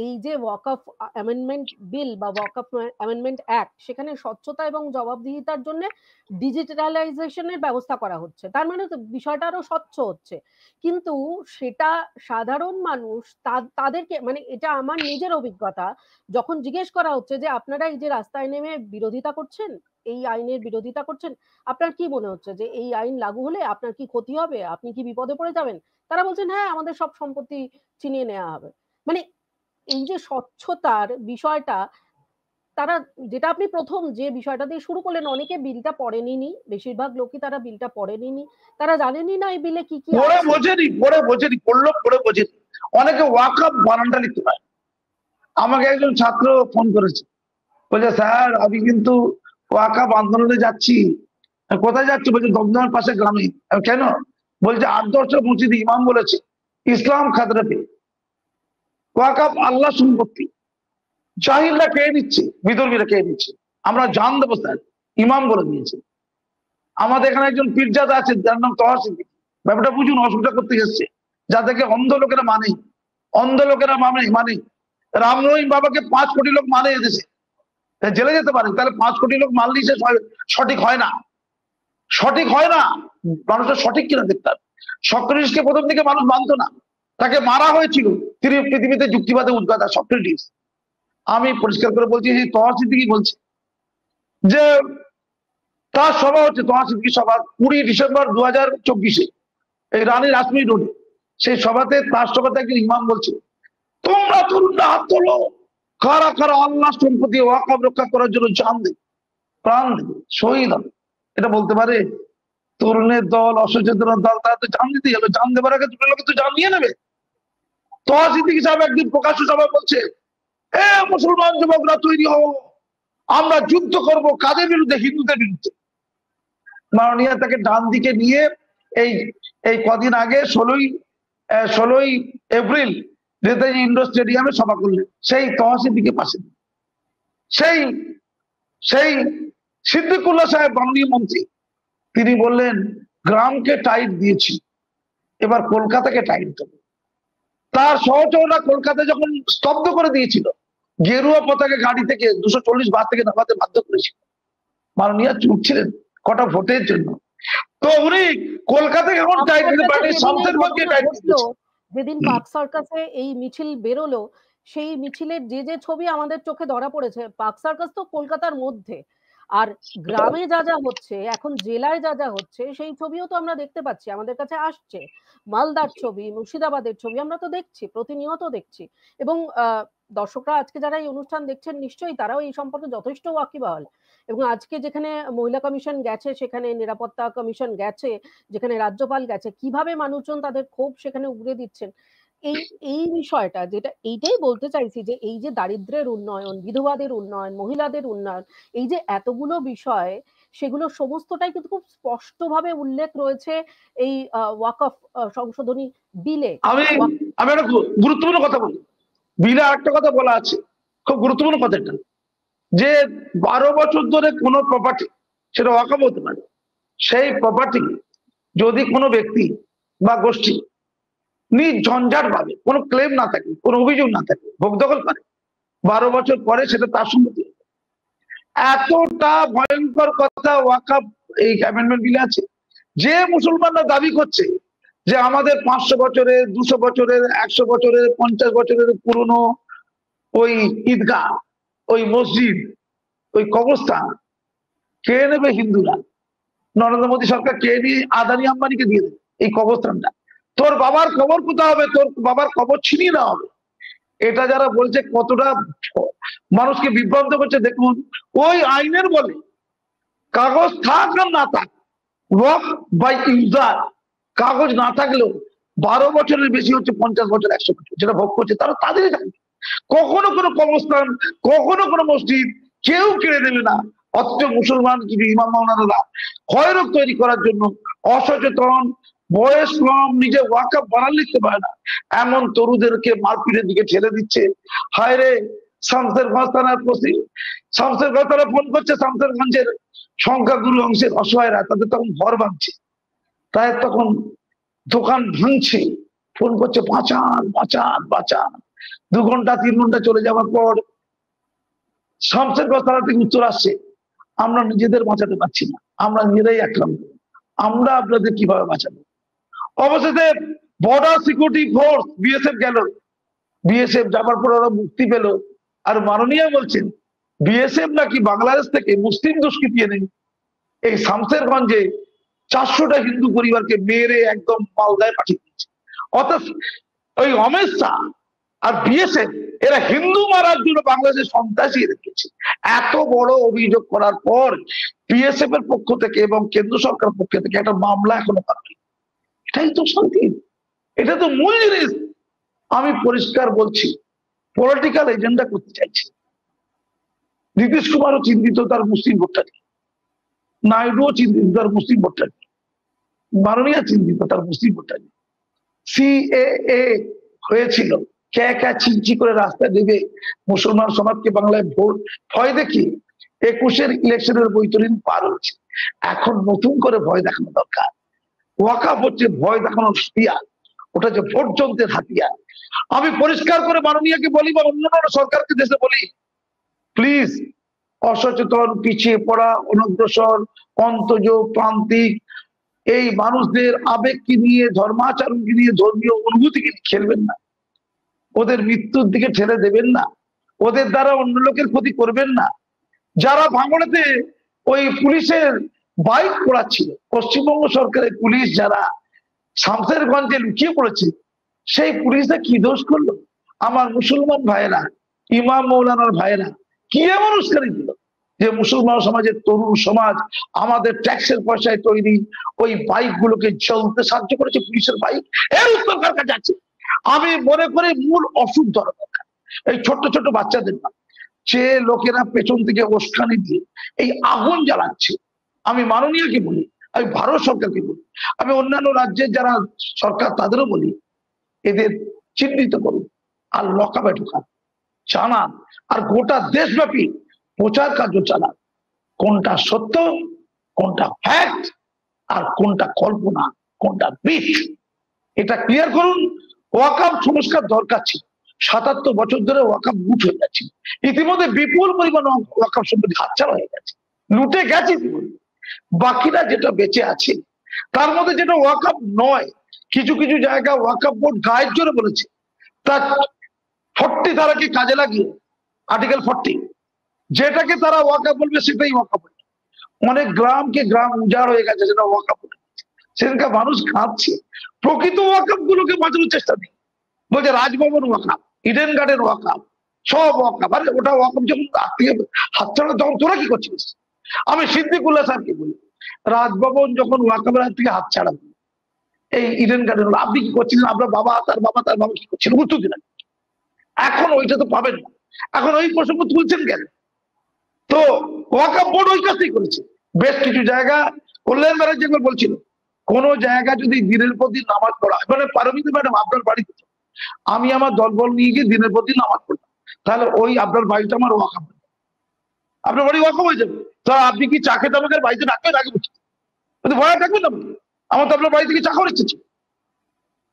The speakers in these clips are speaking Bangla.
এই যে ওয়াকফ অ্যামেন্ডমেন্ট বিল বা ওয়াকফ অ্যামেন্ডমেন্ট অ্যাক্ট, সেখানে স্বচ্ছতা এবং জবাবদিহিতার জন্য ডিজিটালাইজেশনের ব্যবস্থা করা হচ্ছে, তার মানে তো বিষয়টা আরো স্বচ্ছ হচ্ছে। কিন্তু সেটা সাধারণ মানুষ তাদেরকে, মানে এটা আমার নিজের অভিজ্ঞতা, যখন জিজ্ঞেস করা হচ্ছে যে আপনারা এই যে রাস্তায় নেমে বিরোধিতা করছেন, এই আইনের বিরোধিতা করছেন, আপনার কি মনে হচ্ছে যে এই আইন লাগু হলে আপনার কি ক্ষতি হবে, আপনি কি বিপদে পড়ে যাবেন? তারা বলছেন হ্যাঁ, আমাদের সব সম্পত্তি ছিনিয়ে নেওয়া হবে। মানে এই যে স্বচ্ছতার বিষয়টা, তারা, যেটা আপনি প্রথম যে বিষয়টা দিয়ে শুরু করলেন, অনেকে বিলটা পড়েনি, বেশিরভাগ লোকই তারা বিলটা পড়েনি, তারা জানেনই না এই বিলে কি কি পড়ে আছে। বোঝেনি পড়লো, পড়ে বোঝেনি। অনেকে ওয়াকফ বানানটা লিখতে পারে। আমাকে একজন ছাত্র ফোন করেছে, বলছে স্যার আমি কিন্তু ওয়াকফ আন্দোলনে যাচ্ছি। কোথায় যাচ্ছি? বলছে দমদমের পাশে গ্রামে। কেন? বলছে 8-10 মসজিদে ইমাম বলেছে ইসলাম খাতরা পে, ওয়াকফ আল্লাহ সম্পত্তি, জাহিলরা কে নিচ্ছে, বিধর্মীরা কে নিচ্ছে, আমরা জান দেবো স্যার, ইমাম বলে দিয়েছে। আমাদের এখানে একজন পীরজাদা আছে যার নাম তহা সিদ্দিকী। ব্যাপারটা বুঝুন, অসুবিধা করতে এসছে, যাদেরকে অন্ধ লোকেরা মানে রাম রহিম বাবাকে 5 কোটি লোক মানে এদেশে, জেলে যেতে পারে। তাহলে 5 কোটি লোক মানলেই সে সঠিক হয় না, মানুষের সঠিক কিনা দেখতে হবে। সক্রেটিসকে প্রথম দিকে মানুষ মানতো না, তাকে মারা হয়েছিল, তিনি পৃথিবীতে যুক্তিবাদে উদ্গাতা সক্রেটিস। আমি পরিষ্কার করে বলছি, যে তহা সিদ্দিকী বলছে যে তার সভা হচ্ছে, তহা সিদ্দিকী সভা 20 ডিসেম্বর 2024 এই রানী রাসমণি রোডে। সেই সভাতে, তার সভাতে একজন ইমাম বলছে তোমরা তরুণরা হাত তোলো, কারা কারা আল্লাহ সম্পত্তি ওয়াকফ রক্ষা করার জন্য জান দেবে, প্রাণ দেবে, শহীদ হবে। এটা বলতে পারে? তরুণের দল, অসচেতনের দল, তারা তো জান দিতে গেল, জান দেবার আগে দুটো লোকে তো জান নিয়ে নেবে। তহা সিদ্দিকী সাহেব একদিন প্রকাশ্য সভায় বলছে এ মুসলমান যুবকরা তৈরি হও, আমরা যুদ্ধ করব কাদের বিরুদ্ধে? হিন্দুদের বিরুদ্ধে। মাননীয় তাকে ডান দিকে নিয়ে এই কদিন আগে 16ই এপ্রিল নেতাজি ইন্ডোর স্টেডিয়ামে সভা করলেন, সেই তহা সিদ্দিকীর পাশে। সেই সিদ্দিকুল্লাহ সাহেব মাননীয় মন্ত্রী, তিনি বললেন গ্রামকে টাইট দিয়েছি, এবার কলকাতাকে টাইট দেবো। তার সহচররা কলকাতা যখন স্তব্ধ করে দিয়েছিল, গেরুয়া পতাকা গাড়ি থেকে 240 বার থেকে নামাতে বাধ্য করেছিল। মাননীয় চুপ ছিলেন কটা ভোটের জন্য, তো উনি কলকাতায় এখন টাইট দিতে পারেন, শামসেরগঞ্জকে টাইট দিয়েছে। যেদিন পার্ক সার্কাসে এই মিছিল বেরোলো, সেই মিছিলের যে ছবি আমাদের চোখে ধরা পড়েছে, পার্ক সার্কাস তো কলকাতার মধ্যে, আর গ্রামে যা যা হচ্ছে, এখন জেলায় যা যা হচ্ছে, সেই ছবিও তো আমরা দেখতে পাচ্ছি, আমাদের কাছে আসছে। মালদার ছবি, মুর্শিদাবাদের ছবি আমরা তো দেখছি, প্রতিনিয়ত দেখছি। এবং দর্শকরা আজকে যারা এই অনুষ্ঠান দেখছেন, নিশ্চয়ই তারাও এই সম্পর্কে যথেষ্ট ওয়াকিবহাল। এবং আজকে যেখানে মহিলা কমিশন গেছে, সেখানে নিরাপত্তা কমিশন গেছে, যেখানে রাজ্যপাল গেছে, কিভাবে মানুষজন তাদের ক্ষোভ সেখানে উগরে দিচ্ছেন। এই বিষয়টা, যেটা এইটাই বলতে চাইছি, যে এই যে দারিদ্র্যের উন্নয়ন, বিধবাদের উন্নয়ন, মহিলাদের উন্নয়ন, এই যে এতগুলো বিষয়, সেগুলো সমস্তটাই কিন্তু খুব স্পষ্টভাবে উল্লেখ রয়েছে এই ওয়াকফ সংশোধনী বিলে। আমি একটা গুরুত্বপূর্ণ কথা বলি, বিলে আরেকটা কথা বলা আছে, খুব গুরুত্বপূর্ণ কথা, এটা যে 12 বছর ধরে কোনো প্রপার্টি, সেটা ওয়াকফ হতে পারে, সেই প্রপার্টি যদি কোনো ব্যক্তি বা গোষ্ঠী নির্ঝঞ্ঝাট ভাবে, কোনো ক্লেম না থাকে, কোনো অভিযোগ না থাকে, ভোগ দখল করে, 12 বছর পরে সেটা তার সম্পত্তি। এতটা ভয়ঙ্কর কথা ওয়াকফ এই অ্যামেন্ডমেন্ট বিলে আছে, যে মুসলমানরা দাবি করছে যে আমাদের 500 বছরের, 200 বছরের, 100 বছরের, 50 বছরের পুরনো ওই ঈদগাহ, ওই মসজিদ, ওই কবরস্থান কে নেবে? হিন্দুরা। নরেন্দ্র মোদী সরকার কে নিয়ে আদানি আম্বানিকে দিয়ে দেবে এই কবরস্থানটা। তোর বাবার কবর কোথায় হবে? তোর বাবার কবর ছিনিয়ে নেওয়া হবে। এটা যারা বলছে কতটা মানুষকে বিভ্রান্ত করছে দেখুন। ওই আইনের বলে কাগজ থাক আর না থাক, ওয়াক বাই ইউজার, কাগজ না থাকলেও 12 বছরের বেশি হচ্ছে 50 বছর, 100 বছর যেটা ভোগ করছে তারা তাদেরই থাকবে। কখনো কোনো কবরস্থান, কখনো কোনো মসজিদ কেউ কেড়ে দেবে না। অথচ মুসলমান কিছু ইমাম মাওলানারা হয়রোগ তৈরি করার জন্য, অসচেতন, বয়স কম, নিজে ওয়াকফ বানান লিখতে পারে না, এমন তরুদেরকে মারপিটের দিকে ঠেলে দিচ্ছে। হায় রে, শামসেরগঞ্জ থানার পশ্চিম, শামসেরগঞ্জ থানা ফোন করছে, শামসেরগঞ্জের সংখ্যাগুরু অংশের অসহায়রা, তাদের তখন ঘর ভাঙছে, তাই তখন দোকান ভাঙছে, ফোন করছে বাঁচান বাঁচান বাঁচান। 2 ঘন্টা 3 ঘন্টা চলে যাওয়ার পর শামসেরগঞ্জ থানা থেকে উত্তর আসছে, আমরা নিজেদের বাঁচাতে পারছি না, আমরা নিজেরাই আক্রান্ত, আমরা আপনাদের কিভাবে বাঁচাবো। অবশেষে বর্ডার সিকিউরিটি ফোর্স বিএসএফ গেল, বিএসএফ যাবার পর ওরা মুক্তি পেল। আর মাননীয় বলছেন বিএসএফ নাকি বাংলাদেশ থেকে মুসলিম দুষ্কৃতী এনে এই শামসেরগঞ্জে 400টা হিন্দু পরিবারকে মেরে একদম মালদায় পাঠিয়ে দিয়েছে। অর্থাৎ ওই অমিত শাহ আর বিএসএফ এরা হিন্দু মারার জন্য বাংলাদেশের সন্ত্রাসী রেখেছে। এত বড় অভিযোগ করার পর বিএসএফ এর পক্ষ থেকে এবং কেন্দ্র সরকার পক্ষ থেকে একটা মামলা এখনো পায়নি। এটাই তো শান্তি, এটা তো মূল জিনিস। আমি পরিষ্কার বলছি, পলিটিক্যাল এজেন্ডা করতে চাইছি। নীতিশ কুমারও চিন্তিত তার মুসলিম ভোটটা নিয়ে, নাইডুও চিন্তিত তার মুসলিম ভোটটা নিয়ে, মাননীয় চিন্তিত তার মুসলিম ভোটটা নিয়ে। সিএএ হয়েছিল, কে চিনচি করে রাস্তায় দেবে মুসলমান সমাজকে বাংলায় ভোট ভয় দেখি 21-এর ইলেকশনের বৈতরণী পার হচ্ছে। এখন নতুন করে ভয় দেখানো দরকার। ওয়াকাফ হচ্ছে ভয় দেখানোর হাতিয়ার, ওটা যে ভোট যন্ত্রের হাতিয়ার। আমি পরিষ্কার করে মাননীয়কে বলি বা অন্যান্য সরকারকে দেশে বলি, প্লিজ অসচেতন, পিছিয়ে পড়া, অনগ্রসর, অন্তজ, প্রান্তিক এই মানুষদের আবেগকে নিয়ে, ধর্মাচরণকে নিয়ে, ধর্মীয় অনুভূতিকে নিয়ে খেলবেন না। ওদের মৃত্যুর দিকে ঠেলে দেবেন না, ওদের দ্বারা অন্য লোকের ক্ষতি করবেন না। যারা ভাঙড়েতে ওই পুলিশের বাইক পোড়াচ্ছিল, পশ্চিমবঙ্গ সরকারের পুলিশ যারা শামসেরগঞ্জে লুকিয়ে পড়েছে, সেই পুলিশরা কি দোষ করলো? আমার মুসলমান ভাইয়েরা, ইমাম মৌলানার ভাইয়েরা কি এমন উস্কানি দিল যে মুসলমান সমাজের তরুণ সমাজ আমাদের ট্যাক্সের পয়সায় তৈরি ওই বাইক গুলোকে চলতে সাহায্য করেছে? পুলিশের বাইক এর উত্তর কার কাছে আছে? আমি মনে করি মূল অসুখ ধরা দরকার এই ছোট্ট ছোট্ট বাচ্চাদের না, যে লোকেরা পেছন থেকে উস্কানি দিয়ে এই আগুন জ্বালাচ্ছে। আমি মাননীয়কে বলি, আমি ভারত সরকারকে বলি, আমি অন্যান্য রাজ্যের যারা সরকার তাদেরও বলি, এদের চিহ্নিত করুন আর লকআপে ঢোকান, জানান, আর গোটা দেশব্যাপী প্রচার কার্য চালান কোনটা সত্য, কোনটা ফ্যাক্ট, আর কোনটা কল্পনা, কোনটা মিথ, এটা ক্লিয়ার করুন। ওয়াকাফ সংস্কার দরকার ছিল, ৭৭ বছর ধরে ওয়াকাফ লুট হয়ে যাচ্ছে। ইতিমধ্যে বিপুল পরিমাণ ওয়াকাফ সম্পত্তি হাতছাড়া হয়ে গেছে, লুটে গেছে ইতিমধ্যে। বাকিরা যেটা বেঁচে আছে তার মধ্যে যেটা ওয়াকাফ নয়, কিছু কিছু জায়গা ওয়াকাফ বোর্ড গায়ের জোরে বলেছে, তার 40 ধারাকে কাজে লাগিয়ে আর্টিকেল 40 যেটাকে তারা ওয়াকাফ বলবে সেটাই ওয়াকাফ। অনেক গ্রামকে গ্রাম উজাড় হয়ে গেছে, সেটা ওয়াকাফ। সেখানকার মানুষ কাঁদছে। প্রকৃত ওয়াকাফ গুলোকে বাঁচানোর চেষ্টা নেই, বলছে রাজভবন ওয়াকাফ, ইডেন গার্ডেন ওয়াকাফ, সব ওয়াকাফ। আরে ওটা ওয়াকাফ যখন হাতছাড়া, তখন তোরা কি করছিস? আমি সিদ্দিকুল্লাহ সাহেবকে বলি, রাজভবন যখন ওয়াকাফের হাত থেকে হাত ছাড়া, এই ইডেন গার্ডেন আপনি কি করছিলেন? আপনার বাবা, তার বাবা, তার বাবা কি করছিলেন? উত্তর দিলেন। এখন ওইটা তো পাবেন না, এখন ওই প্রসঙ্গ তুলছেন কেন? তো ওয়াকাফ বোর্ড ওই কাজটাই করেছে। বেশ কিছু জায়গা কল্যাণ ব্যানার্জি একবার বলছিল, কোন জায়গা যদি দিনের পর দিন নামাজ পড়া হয়, মানে পারমিতা ম্যাডাম আপনার বাড়িতে আমি আমার দলবল নিয়ে গিয়ে দিনের পর দিন নামাজ পড়লাম, তাহলে ওই আপনার বাড়িটা আমার ওয়াকাফ, আপনার বাড়ি ওয়াকাফ হয়ে যাবে। তো আপনি কি চা খেতে আমাকে বাড়িতে ডাকবেন? আগে বলছি ভয় ডাকবেন না, আমার তো আপনার বাড়ি থেকে চা খাওয়ার ইচ্ছে।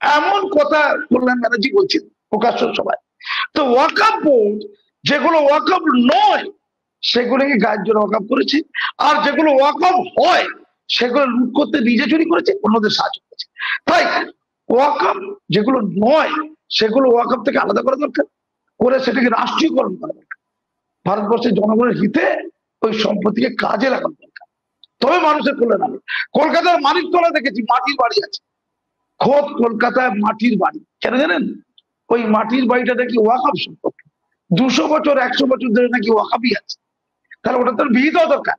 এমন কথা কল্যাণ ব্যানার্জি বলছেন প্রকাশ্য সবাই। তো ওয়াকাফ বোর্ড যেগুলো ওয়াকাফ নয় সেগুলোকে গায়ের জোরে ওয়াকাফ করেছে, আর যেগুলো ওয়াকাফ হয় সেগুলো লুট করতে নিজে চুরি করেছে, অন্যদের সাহায্য করেছে। তাই ওয়াকাফ যেগুলো নয় সেগুলো ওয়াকাফ থেকে আলাদা করা দরকার, করে সেটাকে রাষ্ট্রীয়করণ করা দরকার। ভারতবর্ষের জনগণের হিতে ওই সম্পত্তিকে কাজে লাগানো দরকার, তবে মানুষের কল্যাণ হবে। কলকাতার মানিকতলা দেখেছি মাটির বাড়ি আছে, খোদ কলকাতায় মাটির বাড়ি, কেন জানেন? ওই মাটির বাড়িটা নাকি ওয়াকাফ সম্পত্তি, 200 বছর 100 বছর ধরে নাকি ওয়াকাফই আছে। তাহলে ওটা তো বিহিত দরকার।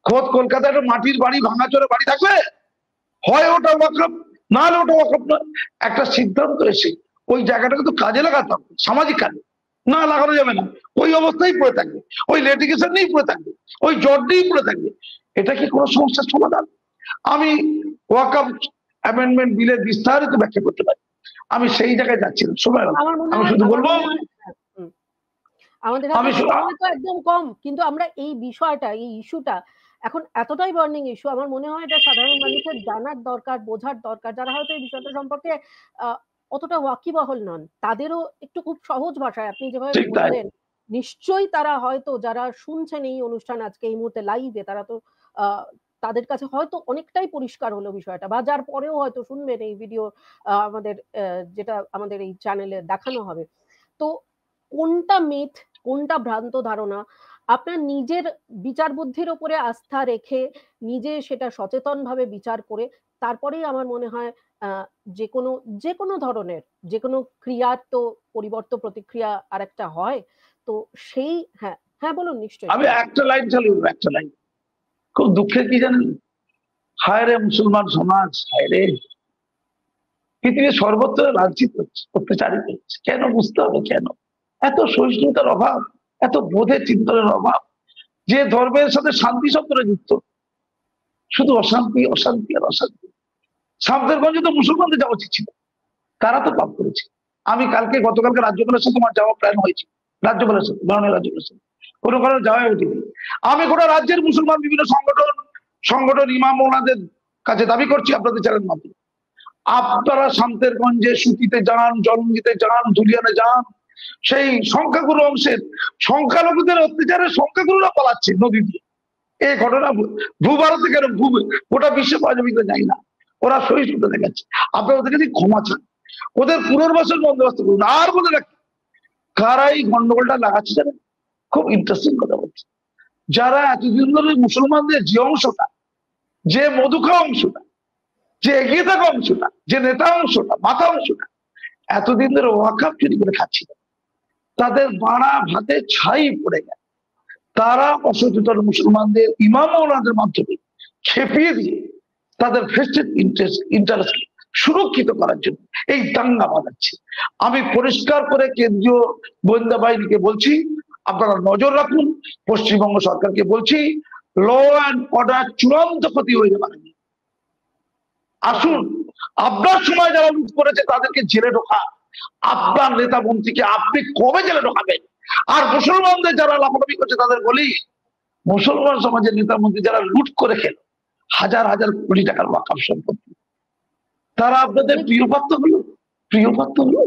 খোদ কলকাতায় একটা মাটির বাড়ি, ভাঙাচোরা বাড়ি থাকবে, হয় ওটা ওয়াকাফ, না হলে ওটা ওয়াকাফ নয়। একটা সিদ্ধান্ত এসে ওই জায়গাটাকে তো কাজে লাগাতে হবে, সামাজিক কাজে। না লাগানো যাবে না, ওই অবস্থায় পড়ে থাকবে, ওই লিটিগেশন নিয়েই পড়ে থাকবে, ওই জট নিয়েই পড়ে থাকবে। এটা কি কোনো সমস্যার সমাধান? আমি ওয়াকাফ অ্যামেন্ডমেন্ট বিলের বিস্তারিত ব্যাখ্যা করতে পারি, আমি সেই জায়গায় যাচ্ছি না। সময় আমি শুধু বলবো, আমাদের হাতে সময় তো একদম কম, কিন্তু আমরা এই বিষয়টা, এই ইস্যুটা এখন এতটাই বার্নিং ইস্যু, আমার মনে হয় এটা সাধারণ মানুষের জানার দরকার, বোঝার দরকার, যারা হয়তো এই বিষয়টা সম্পর্কে অতটা ওয়াকিবহাল নন, তাদেরও একটু খুব সহজ ভাষায় আপনি যেভাবে ঠিক তাই। বললেন, নিশ্চয়ই তারা হয়তো যারা শুনছেন এই অনুষ্ঠান আজকে এই মুহূর্তে লাইভে, তারা তো তাদের কাছে হয়তো অনেকটাই পরিষ্কার হলো বিষয়টা, বা যার পরেও হয়তো শুনবেন এই ভিডিও আমাদের যেটা আমাদের এই চ্যানেলে দেখানো হবে। তো কোনটা মিথ, কোনটা ভ্রান্ত ধারণা, আপনার নিজের বিচার বুদ্ধির উপরে আস্থা রেখে নিজে সেটা সচেতনভাবে বিচার করে তারপরেই আমার মনে হয় আহ, যে কোনো ধরনের যে কোনো ক্রিয়ার তো পরিবর্তন প্রতিক্রিয়া আর একটা হয়। তো সেই, হ্যাঁ হ্যাঁ বলুন, নিশ্চয়ই আমি একটা লাইন চালিয়ে বলবো, একটা লাইন। খুব দুঃখের কি জানেন, হায় রে মুসলমান সমাজ, হায় রে, পৃথিবীর সর্বত্র লাঞ্ছিত হচ্ছে, অত্যাচারিত হচ্ছে। কেন? বুঝতে হবে কেন। এত সহিষ্ণুতার অভাব, এত বোধের চিন্তনের অভাব। যে ধর্মের সাথে শান্তি শব্দটা যুক্ত, শুধু অশান্তি অশান্তি আর অশান্তি। শামসেরগঞ্জে তো মুসলমানদের যাওয়া উচিত ছিল, তারা তো পাপ করেছে। আমি গতকালকে রাজ্যপালের সাথে আমার যাওয়া প্ল্যান হয়েছে, রাজ্যপালের সাথে, মাননীয় রাজ্যপালের সাথে, কোনো কারণে যাওয়া উচিত। আমি গোটা রাজ্যের মুসলমান বিভিন্ন সংগঠন ইমাম ওনাদের কাছে দাবি করছি, আপনাদের চ্যানেল মাধ্যমে, আপনারা শামসেরগঞ্জে সুতিতে যান, জলঙ্গিতে যান, ধুলিয়ানে যান। সেই সংখ্যাগুরু অংশের সংখ্যালঘুদের অত্যাচারের সংখ্যাগুরুরা পালাচ্ছে নদী দিয়ে। এই ঘটনা ভূভারতে কেন গোটা বিশ্বে পাওয়া যাবে যাই না। ওরা সহিষ্ণুতা দেখাচ্ছে, আপনি ওদের কাছে ক্ষমা চান, ওদের পুনর্বাসন বন্দোবস্ত করুন। আর বলে রাখি, কারা এই গন্ডগোলটা লাগাচ্ছে জানেন? খুব ইন্টারেস্টিং কথা বলছে। যারা এতদিন ধরে মুসলমানদের যে অংশটা, যে মধুখা অংশটা, যে এগিয়ে থাকা অংশটা, যে নেতা অংশটা, মাথা অংশটা এতদিন ধরে ওয়াকাফ চুরি করে খাচ্ছিল, তাদের বাড়া ভাতে ছাই পড়ে গেল। তারা অসচেতন মুসলমানদের ইমাম ওনাদের মাধ্যমে খেপিয়ে দিয়ে তাদের ভেস্টেড ইন্টারেস্ট সুরক্ষিত করার জন্য এই দাঙ্গা বাঁধাচ্ছে। আমি পরিষ্কার করে কেন্দ্রীয় গোয়েন্দা বাহিনীকে বলছি, আপনারা নজর রাখুন। পশ্চিমবঙ্গ সরকারকে বলছি, ল অ্যান্ড অর্ডার চূড়ান্ত ক্ষতি হয়ে যাবে। আসুন, আপনার সময় যারা লুট করেছে তাদেরকে জেলে ঢোকা, আপনার নেতা মন্ত্রীকে আপনি কবে জেলে ঢোকাবেন? আর মুসলমানদের যারা লাফালাফি করছে তাদের বলি, মুসলমান সমাজের নেতা মন্ত্রী যারা লুট করে খেল হাজার হাজার কোটি টাকার ওয়াকাফ সম্পত্তি, তারা আপনাদের প্রিয় পাত্র হলো।